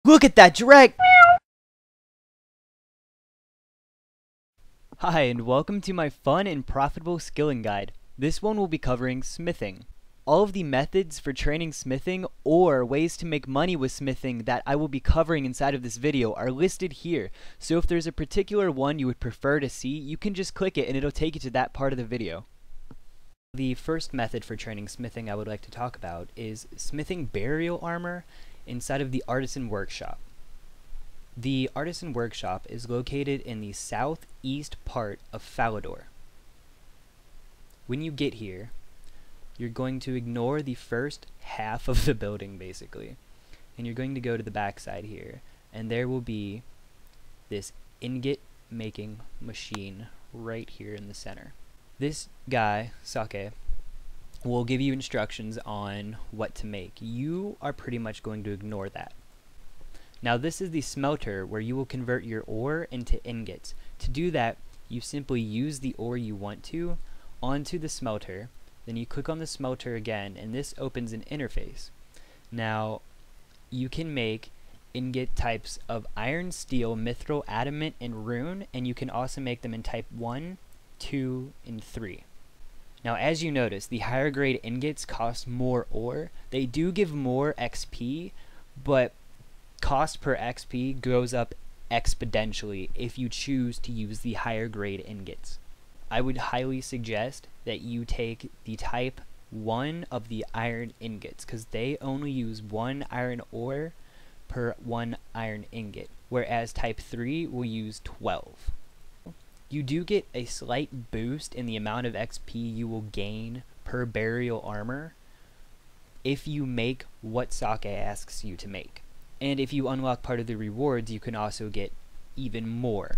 Look at that drag! Hi, and welcome to my fun and profitable skilling guide. This one will be covering smithing. All of the methods for training smithing or ways to make money with smithing that I will be covering inside of this video are listed here. So if there's a particular one you would prefer to see, you can just click it and it'll take you to that part of the video. The first method for training smithing I would like to talk about is smithing burial armor inside of the artisan workshop. The artisan workshop is located in the southeast part of Falador. When you get here, you're going to ignore the first half of the building basically, and you're going to go to the back side here, and there will be this ingot making machine right here in the center. This guy, Sake, will give you instructions on what to make. You are pretty much going to ignore that. Now this is the smelter where you will convert your ore into ingots. To do that, you simply use the ore you want to onto the smelter, then you click on the smelter again, and this opens an interface. Now you can make ingot types of iron, steel, mithril, adamant, and rune, and you can also make them in type 1, 2, and 3. Now as you notice, the higher grade ingots cost more ore. They do give more XP, but cost per XP goes up exponentially if you choose to use the higher grade ingots. I would highly suggest that you take the type 1 of the iron ingots, because they only use 1 iron ore per 1 iron ingot, whereas type 3 will use 12. You do get a slight boost in the amount of XP you will gain per burial armor if you make what Sake asks you to make. And if you unlock part of the rewards, you can also get even more.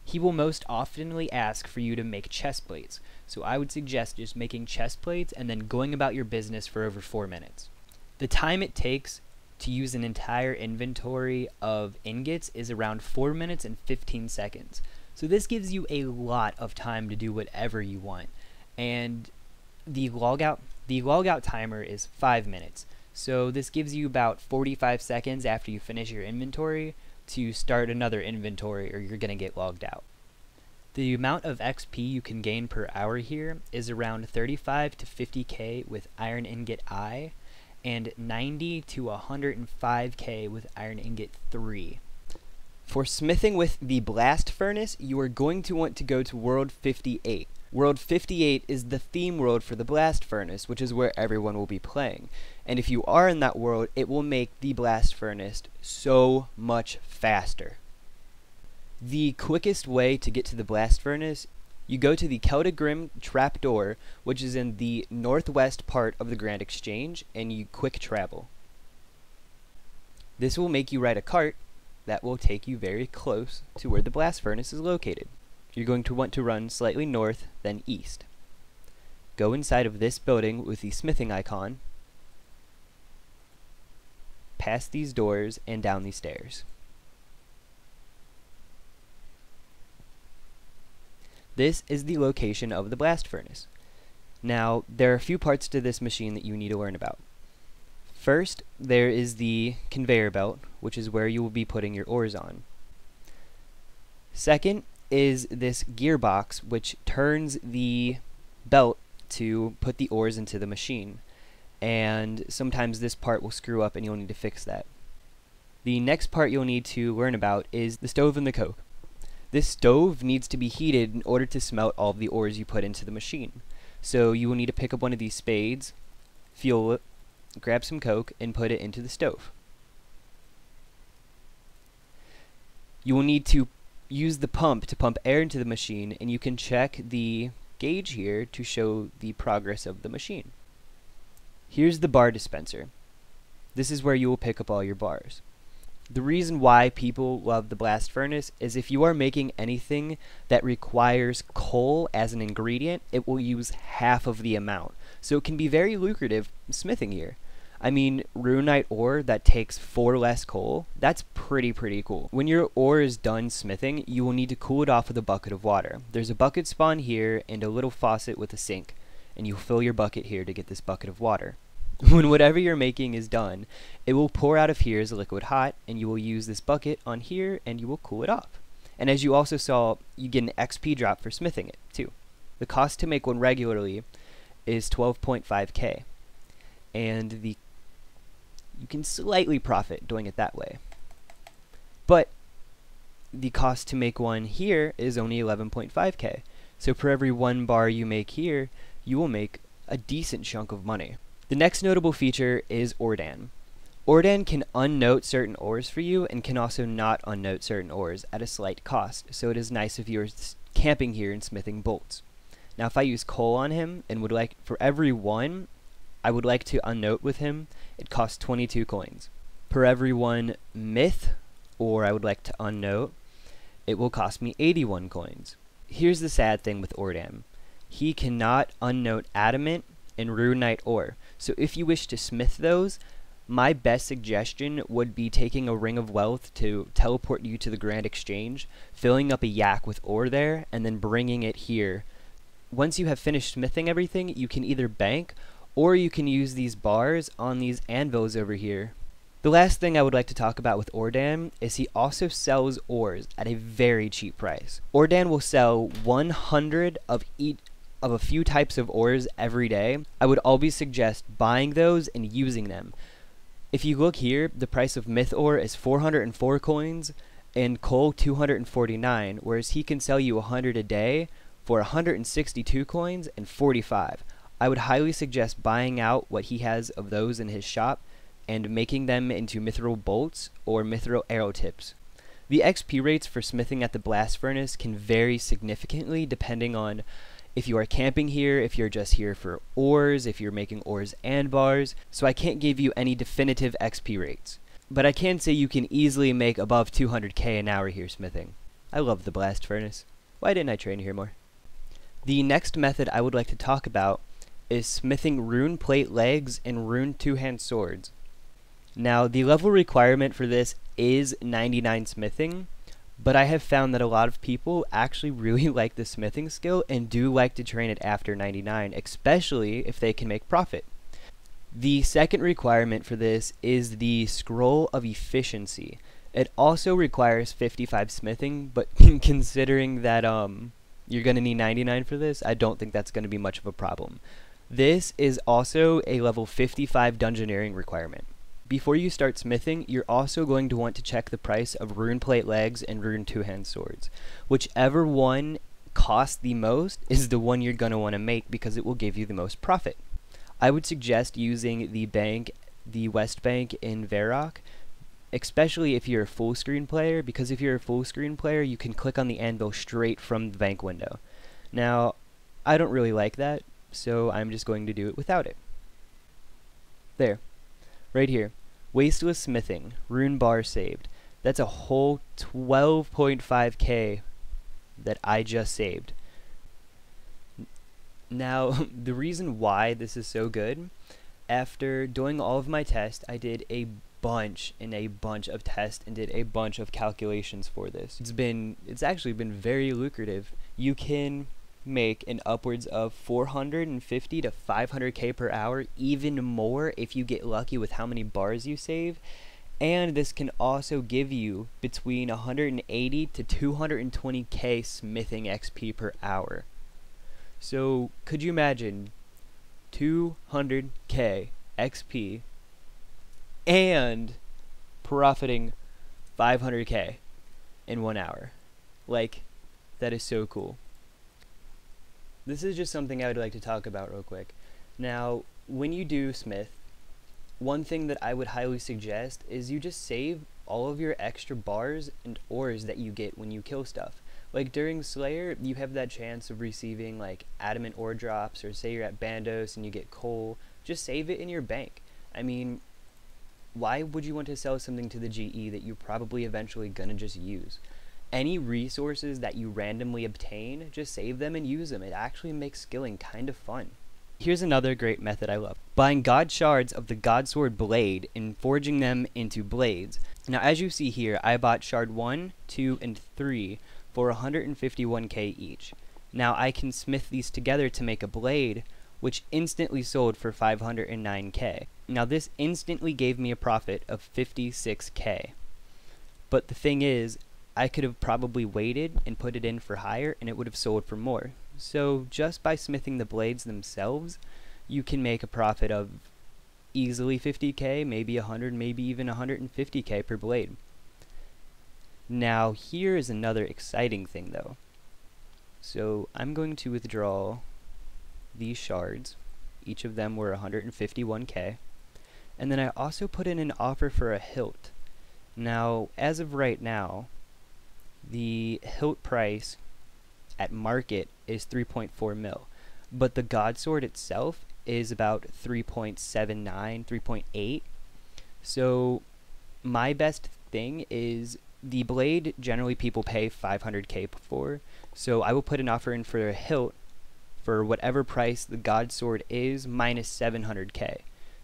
He will most oftenly ask for you to make chest plates, so I would suggest just making chest plates and then going about your business for over 4 minutes. The time it takes to use an entire inventory of ingots is around 4 minutes and 15 seconds. So this gives you a lot of time to do whatever you want. And the logout timer is 5 minutes. So this gives you about 45 seconds after you finish your inventory to start another inventory, or you're going to get logged out. The amount of XP you can gain per hour here is around 35 to 50k with Iron Ingot I, and 90 to 105k with Iron Ingot 3. For smithing with the blast furnace, you are going to want to go to World 58. World 58 is the theme world for the blast furnace, which is where everyone will be playing. And if you are in that world, it will make the blast furnace so much faster. The quickest way to get to the blast furnace, you go to the Keldagrim trapdoor, which is in the northwest part of the Grand Exchange, and you quick travel. This will make you ride a cart that will take you very close to where the blast furnace is located. You're going to want to run slightly north, then east. Go inside of this building with the smithing icon, past these doors, and down these stairs. This is the location of the blast furnace. Now, there are a few parts to this machine that you need to learn about. First, there is the conveyor belt, which is where you will be putting your ores on. Second is this gearbox, which turns the belt to put the ores into the machine. And sometimes this part will screw up and you'll need to fix that. The next part you'll need to learn about is the stove and the coke. This stove needs to be heated in order to smelt all of the ores you put into the machine. So you will need to pick up one of these spades, fuel it, grab some coke, and put it into the stove. You will need to use the pump to pump air into the machine, and you can check the gauge here to show the progress of the machine. Here's the bar dispenser. This is where you will pick up all your bars. The reason why people love the blast furnace is if you are making anything that requires coal as an ingredient, it will use half of the amount. So it can be very lucrative smithing here. I mean, runite ore that takes 4 less coal, that's pretty cool. When your ore is done smithing, you will need to cool it off with a bucket of water. There's a bucket spawn here and a little faucet with a sink, and you'll fill your bucket here to get this bucket of water. When whatever you're making is done, it will pour out of here as a liquid hot, and you will use this bucket on here and you will cool it off. And as you also saw, you get an XP drop for smithing it too. The cost to make one regularly is 12.5k, and you can slightly profit doing it that way. But the cost to make one here is only 11.5k. So for every 1 bar you make here, you will make a decent chunk of money. The next notable feature is Ordan. Ordan can unnote certain ores for you and can also not unnote certain ores at a slight cost, so it is nice if you're camping here and smithing bolts. Now if I use coal on him and would like, for every 1 I would like to unnote with him, it costs 22 coins. Per every 1 myth ore I would like to unnote, it will cost me 81 coins. Here's the sad thing with Ordan. He cannot unnote adamant and runite ore. So if you wish to smith those, my best suggestion would be taking a ring of wealth to teleport you to the Grand Exchange, filling up a yak with ore there, and then bringing it here. Once you have finished smithing everything, you can either bank, or you can use these bars on these anvils over here. The last thing I would like to talk about with Ordan is he also sells ores at a very cheap price. Ordan will sell 100 of a few types of ores every day. I would always suggest buying those and using them. If you look here, the price of myth ore is 404 coins and coal 249, whereas he can sell you 100 a day for 162 coins and 45. I would highly suggest buying out what he has of those in his shop and making them into mithril bolts or mithril arrow tips. The XP rates for smithing at the blast furnace can vary significantly depending on if you are camping here, if you're just here for ores, if you're making ores and bars, so I can't give you any definitive XP rates. But I can say you can easily make above 200k an hour here smithing. I love the blast furnace. Why didn't I train here more? The next method I would like to talk about is smithing rune plate legs and rune two-hand swords. Now, the level requirement for this is 99 smithing, but I have found that a lot of people actually really like the smithing skill and do like to train it after 99, especially if they can make profit. The second requirement for this is the Scroll of Efficiency. It also requires 55 smithing, but considering that you're going to need 99 for this, I don't think that's going to be much of a problem. This is also a level 55 dungeoneering requirement. Before you start smithing, you're also going to want to check the price of rune plate legs and rune two-hand swords. Whichever one costs the most is the one you're going to want to make because it will give you the most profit. I would suggest using the West Bank in Varrock, especially if you're a full screen player, because if you're a full screen player, you can click on the anvil straight from the bank window. Now, I don't really like that, so I'm just going to do it without it. There. Right here. Wasteless smithing. Rune bar saved. That's a whole 12.5k that I just saved. Now, the reason why this is so good, after doing all of my tests, I did a bunch of tests and did a bunch of calculations for this. It's actually been very lucrative. You can make an upwards of 450 to 500k per hour, even more if you get lucky with how many bars you save, and this can also give you between 180 to 220k smithing XP per hour. So could you imagine 200k XP and profiting 500k in 1 hour? Like, that is so cool. This is just something I would like to talk about real quick. Now, when you do smith, one thing that I would highly suggest is you just save all of your extra bars and ores that you get when you kill stuff. Like during Slayer, you have that chance of receiving like adamant ore drops, or say you're at Bandos and you get coal, just save it in your bank. I mean, why would you want to sell something to the GE that you're probably eventually gonna just use? Any resources that you randomly obtain, just save them and use them. It actually makes skilling kind of fun. Here's another great method I love. Buying god shards of the god sword blade and forging them into blades. Now as you see here, I bought shard 1, 2, and 3 for 151k each. Now I can smith these together to make a blade, which instantly sold for 509K. Now this instantly gave me a profit of 56K. But the thing is, I could have probably waited and put it in for higher and it would have sold for more. So just by smithing the blades themselves, you can make a profit of easily 50K, maybe 100, maybe even 150K per blade. Now here is another exciting thing though. So I'm going to withdraw these shards. Each of them were 151K. And then I also put in an offer for a hilt. Now, as of right now, the hilt price at market is 3.4 mil, but the God Sword itself is about 3.79, 3.8. So my best thing is the blade generally people pay 500K for, so I will put an offer in for a hilt for whatever price the God Sword is minus 700K.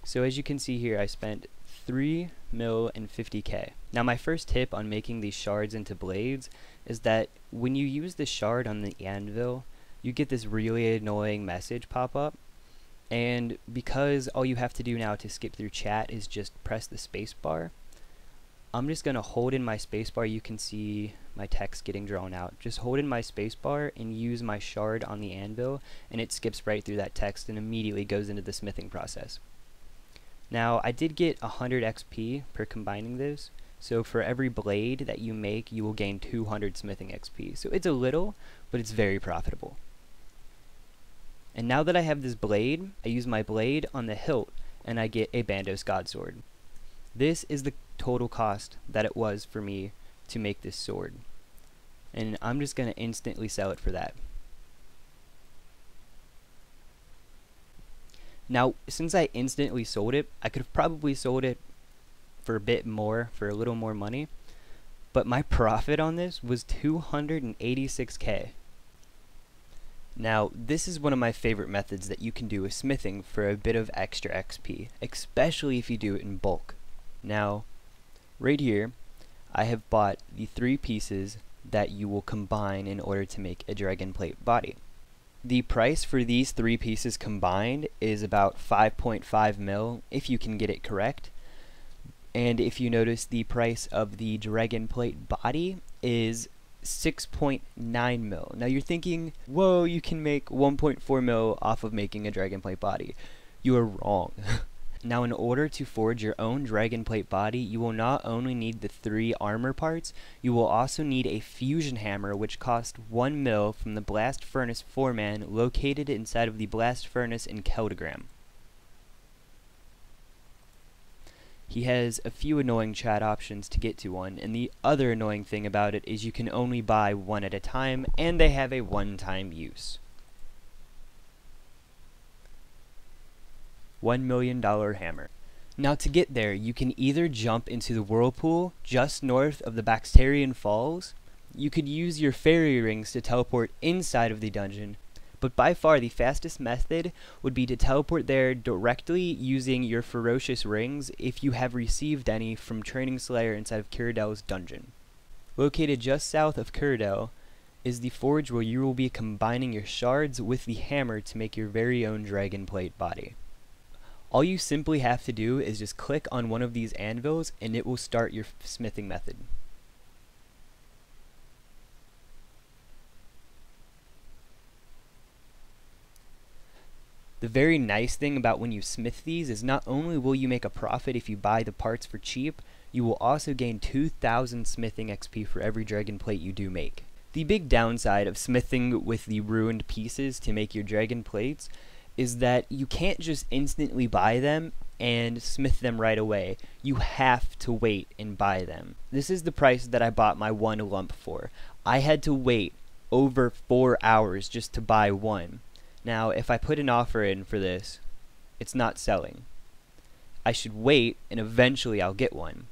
So as you can see here, I spent 3 mil and 50K. Now my first tip on making these shards into blades is that when you use the shard on the anvil, you get this really annoying message pop up, and because all you have to do now to skip through chat is just press the space bar, I'm just gonna hold in my space bar. You can see my text getting drawn out. Just hold in my space bar and use my shard on the anvil, and it skips right through that text and immediately goes into the smithing process. Now I did get 100 XP per combining this, so for every blade that you make you will gain 200 smithing XP. So it's a little, but it's very profitable. And now that I have this blade, I use my blade on the hilt and I get a Bandos God Sword. This is the total cost that it was for me to make this sword, and I'm just going to instantly sell it for that. Now, since I instantly sold it, I could have probably sold it for a bit more, for a little more money, but my profit on this was 286K. Now, this is one of my favorite methods that you can do with smithing for a bit of extra XP, especially if you do it in bulk. Now, right here, I have bought the 3 pieces that you will combine in order to make a dragon plate body. The price for these 3 pieces combined is about 5.5 mil if you can get it correct. And if you notice, the price of the dragon plate body is 6.9 mil. Now you're thinking, whoa, you can make 1.4 mil off of making a dragon plate body. You are wrong. Now in order to forge your own dragon plate body, you will not only need the 3 armor parts, you will also need a fusion hammer which costs 1 mil from the blast furnace foreman located inside of the blast furnace in Keldagram. He has a few annoying chat options to get to one, and the other annoying thing about it is you can only buy one at a time, and they have a one-time use. $1 million hammer. Now to get there, you can either jump into the whirlpool just north of the Bacterian Falls, you could use your fairy rings to teleport inside of the dungeon, but by far the fastest method would be to teleport there directly using your ferocious rings if you have received any from Training Slayer inside of Cyrodiil's dungeon. Located just south of Cyrodiil is the forge where you will be combining your shards with the hammer to make your very own dragon plate body. All you simply have to do is just click on one of these anvils and it will start your smithing method. The very nice thing about when you smith these is not only will you make a profit if you buy the parts for cheap, you will also gain 2,000 smithing XP for every dragon plate you do make. The big downside of smithing with the ruined pieces to make your dragon plates is that you can't just instantly buy them and smith them right away. You have to wait and buy them. This is the price that I bought my 1 lump for. I had to wait over 4 hours just to buy one. Now, if I put an offer in for this, it's not selling. I should wait and eventually I'll get one.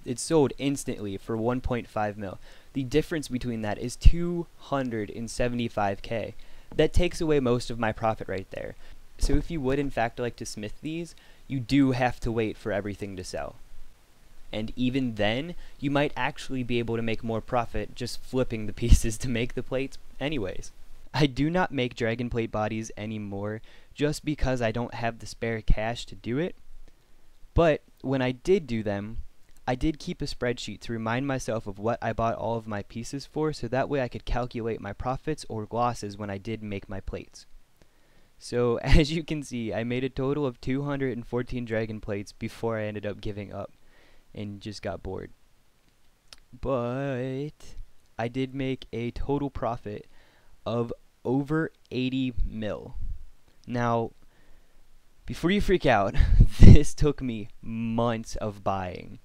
It's sold instantly for 1.5 mil. The difference between that is 275K. That takes away most of my profit right there. So if you would in fact like to smith these, you do have to wait for everything to sell. And even then, you might actually be able to make more profit just flipping the pieces to make the plates anyways. I do not make dragon plate bodies anymore just because I don't have the spare cash to do it. But when I did do them, I did keep a spreadsheet to remind myself of what I bought all of my pieces for, so that way I could calculate my profits or losses when I did make my plates. So as you can see, I made a total of 214 dragon plates before I ended up giving up and just got bored. But I did make a total profit of over 80 mil. Now, before you freak out, this took me months of buying.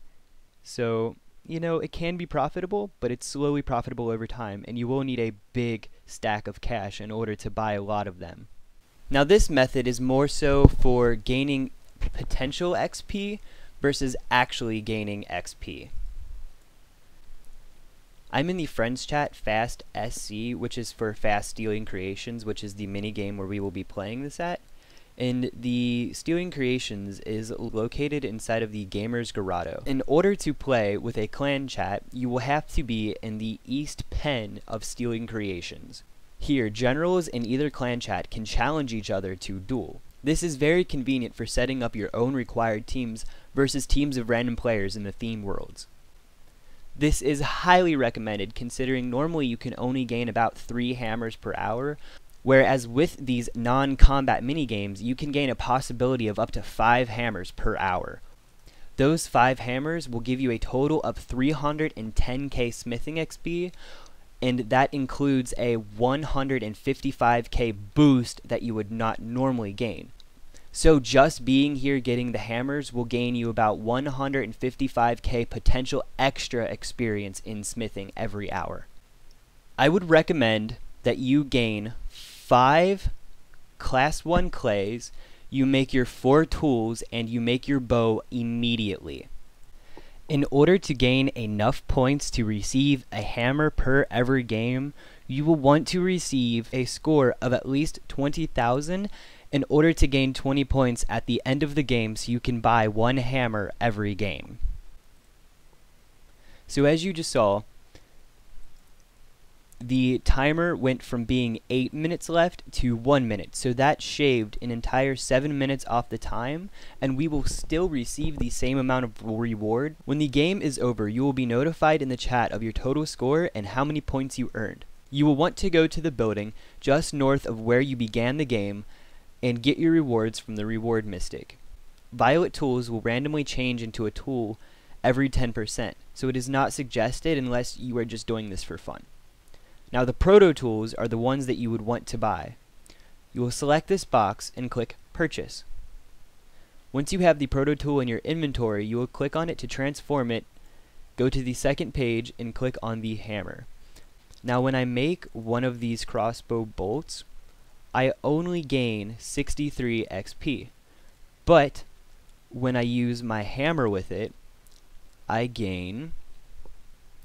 So, you know, it can be profitable, but it's slowly profitable over time, and you will need a big stack of cash in order to buy a lot of them. Now, this method is more so for gaining potential XP versus actually gaining XP. I'm in the friends chat Fast SC, which is for Fast Stealing Creations, which is the mini game where we will be playing this at. And the Stealing Creations is located inside of the Gamers Grotto. In order to play with a clan chat, you will have to be in the East Pen of Stealing Creations. Here, generals in either clan chat can challenge each other to duel. This is very convenient for setting up your own required teams versus teams of random players in the theme worlds. This is highly recommended considering normally you can only gain about 3 hammers per hour, whereas with these non-combat minigames, you can gain a possibility of up to 5 hammers per hour. Those 5 hammers will give you a total of 310k smithing XP, and that includes a 155k boost that you would not normally gain. So just being here getting the hammers will gain you about 155k potential extra experience in smithing every hour. I would recommend that you gain 5 class 1 clays, you make your 4 tools, and you make your bow immediately. In order to gain enough points to receive a hammer per every game, you will want to receive a score of at least 20,000 in order to gain 20 points at the end of the game so you can buy 1 hammer every game. So as you just saw, the timer went from being 8 minutes left to 1 minute, so that shaved an entire 7 minutes off the time, and we will still receive the same amount of reward. When the game is over, you will be notified in the chat of your total score and how many points you earned. You will want to go to the building just north of where you began the game and get your rewards from the reward mystic. Violet tools will randomly change into a tool every 10%, so it is not suggested unless you are just doing this for fun. Now the proto tools are the ones that you would want to buy. You will select this box and click purchase. Once you have the proto tool in your inventory, you will click on it to transform it, go to the second page and click on the hammer. Now when I make one of these crossbow bolts, I only gain 63 XP, but when I use my hammer with it, I gain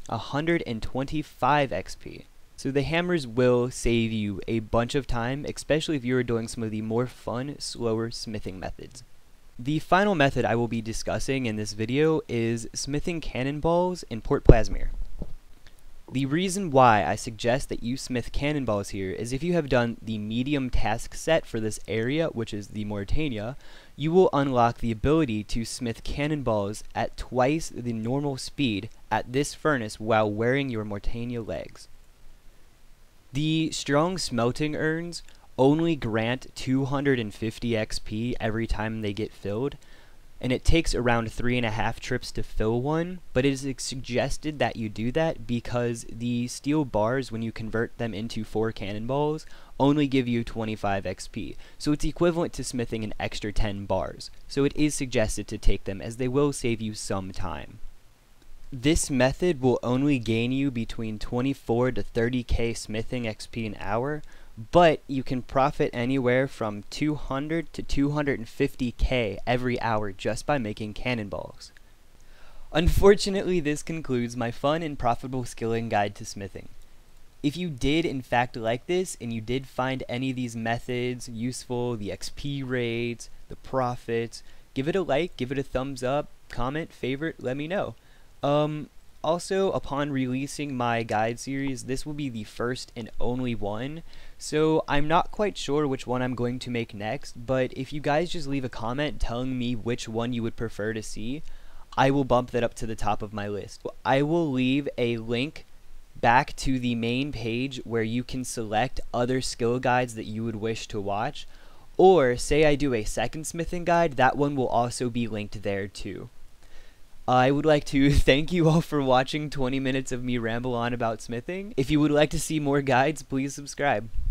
125 XP. So the hammers will save you a bunch of time, especially if you are doing some of the more fun, slower smithing methods. The final method I will be discussing in this video is smithing cannonballs in Port Plasmir. The reason why I suggest that you smith cannonballs here is if you have done the medium task set for this area, which is the Mauritania, you will unlock the ability to smith cannonballs at twice the normal speed at this furnace while wearing your Mauritania legs. The strong smelting urns only grant 250 XP every time they get filled, and it takes around 3.5 trips to fill one, but it is suggested that you do that because the steel bars, when you convert them into 4 cannonballs, only give you 25 XP, so it's equivalent to smithing an extra 10 bars, so it is suggested to take them as they will save you some time. This method will only gain you between 24 to 30k smithing XP an hour, but you can profit anywhere from 200 to 250k every hour just by making cannonballs. Unfortunately, this concludes my fun and profitable skilling guide to smithing. If you did in fact like this, and you did find any of these methods useful, the XP rates, the profits, give it a like, give it a thumbs up, comment, favorite, let me know. Also, upon releasing my guide series, this will be the first and only one, So I'm not quite sure which one I'm going to make next, but if you guys just leave a comment telling me which one you would prefer to see, I will bump that up to the top of my list. I will leave a link back to the main page where you can select other skill guides that you would wish to watch, or say I do a second smithing guide, that one will also be linked there too. I would like to thank you all for watching 20 minutes of me ramble on about smithing. If you would like to see more guides, please subscribe.